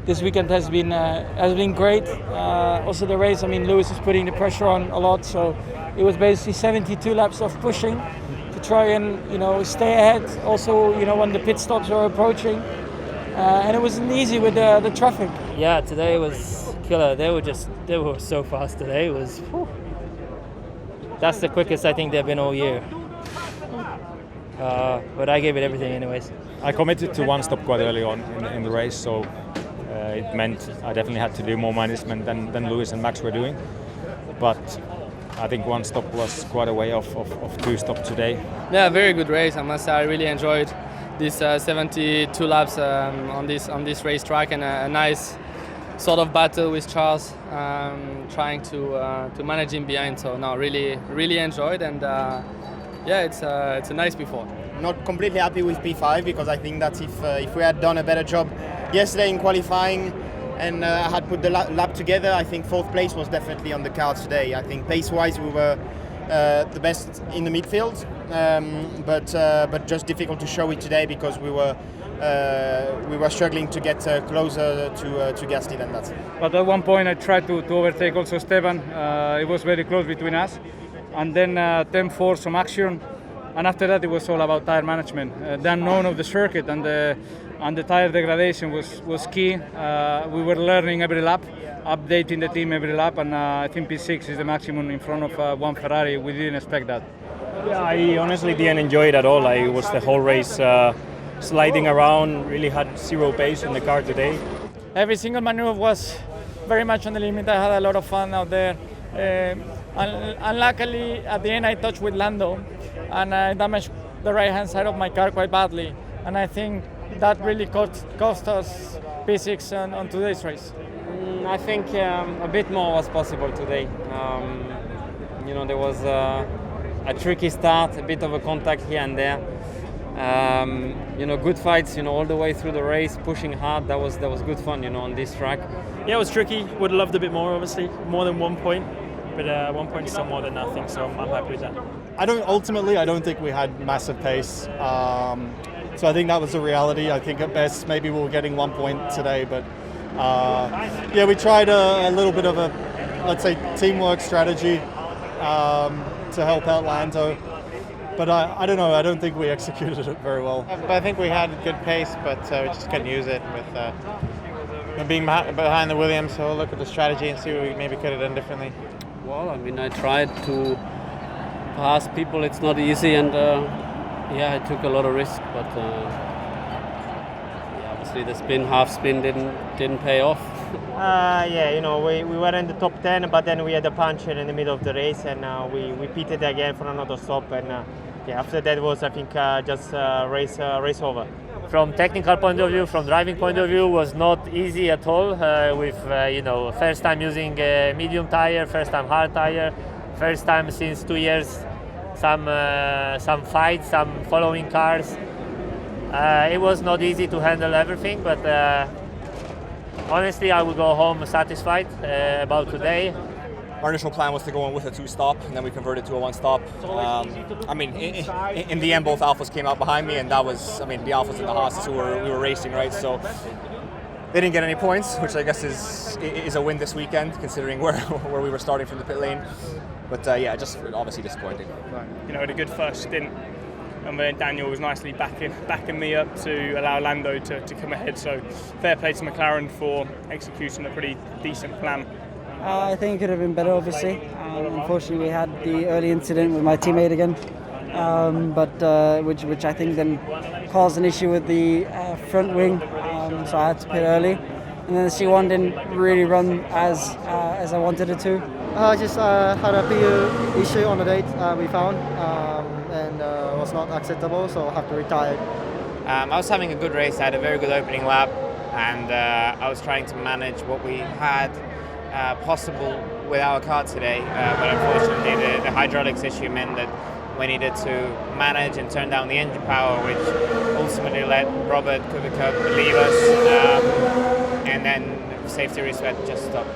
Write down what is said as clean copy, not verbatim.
this weekend has been great. Also the race, I mean, Lewis is putting the pressure on a lot, so it was basically 72 laps of pushing to try and stay ahead. Also, when the pit stops are approaching, and it wasn't easy with the traffic. Yeah, today was killer. They were so fast today. It was. Whew. That's the quickest I think they've been all year. But I gave it everything anyways. I committed to one stop quite early on in the race, so it meant I definitely had to do more management than Lewis and Max were doing. But I think one stop was quite a way off of two stops today. Yeah, very good race. I must say I really enjoyed this 72 laps on this racetrack, and a nice sort of battle with Charles, trying to manage him behind. So no, really enjoyed, and yeah, it's a nice P4. Not completely happy with P5 because I think that if we had done a better job yesterday in qualifying and had put the lap together, I think fourth place was definitely on the cards today. I think pace-wise we were the best in the midfield, but just difficult to show it today because we were struggling to get closer to Gasly than that. But at one point I tried to overtake also Esteban. It was very close between us, and then 10-4 some action. And after that, it was all about tire management. The unknown of the circuit and the tire degradation was key. We were learning every lap, updating the team every lap, and I think P6 is the maximum in front of one Ferrari. We didn't expect that. Yeah, I honestly didn't enjoy it at all. I was the whole race sliding around, really had zero pace in the car today. Every single maneuver was very much on the limit. I had a lot of fun out there. Unluckily, at the end, I touched with Lando, and I damaged the right-hand side of my car quite badly. And I think that really cost us P6 on today's race. I think a bit more was possible today. There was a tricky start, a bit of a contact here and there. Good fights, all the way through the race, pushing hard. That was good fun, on this track. Yeah, it was tricky. Would have loved a bit more, obviously, more than 1 point. But 1 point is still more than nothing, so I'm happy with that. I don't think we had massive pace. So I think that was the reality. I think at best maybe we were getting 1 point today, but yeah, we tried a little bit of a, let's say, teamwork strategy to help out Lando. But I don't know, I don't think we executed it very well. But I think we had good pace, but we just couldn't use it with being behind the Williams. So we'll look at the strategy and see what we maybe could have done differently. Well, I tried to pass people. It's not easy, and I took a lot of risk. But obviously, the half spin didn't pay off. We were in the top 10, but then we had a puncture in the middle of the race, and we pitted again for another stop. And after that was, I think, just race over. From technical point of view, from driving point of view, was not easy at all. With first time using medium tire, first time hard tire, first time since 2 years, some fights, some following cars. It was not easy to handle everything, but honestly, I will go home satisfied about today. Our initial plan was to go in with a 2-stop, and then we converted to a 1-stop. In the end, both Alphas came out behind me, and that was, the Alphas and the Haas who we were racing, right? So they didn't get any points, which I guess is a win this weekend, considering where we were starting from the pit lane. But just obviously disappointing. Right. Had a good first stint, and then Daniel was nicely backing me up to allow Lando to come ahead. So fair play to McLaren for executing a pretty decent plan. I think it could have been better, obviously. Unfortunately, we had the early incident with my teammate again, which I think then caused an issue with the front wing, so I had to pit early. And then the C1 didn't really run as I wanted it to. I just had a few issue on the date we found, and was not acceptable, so I have to retire. I was having a good race. I had a very good opening lap, and I was trying to manage what we had possible with our car today, but unfortunately the hydraulics issue meant that we needed to manage and turn down the engine power, which ultimately let Robert Kubica leave us, and then safety reset just stopped.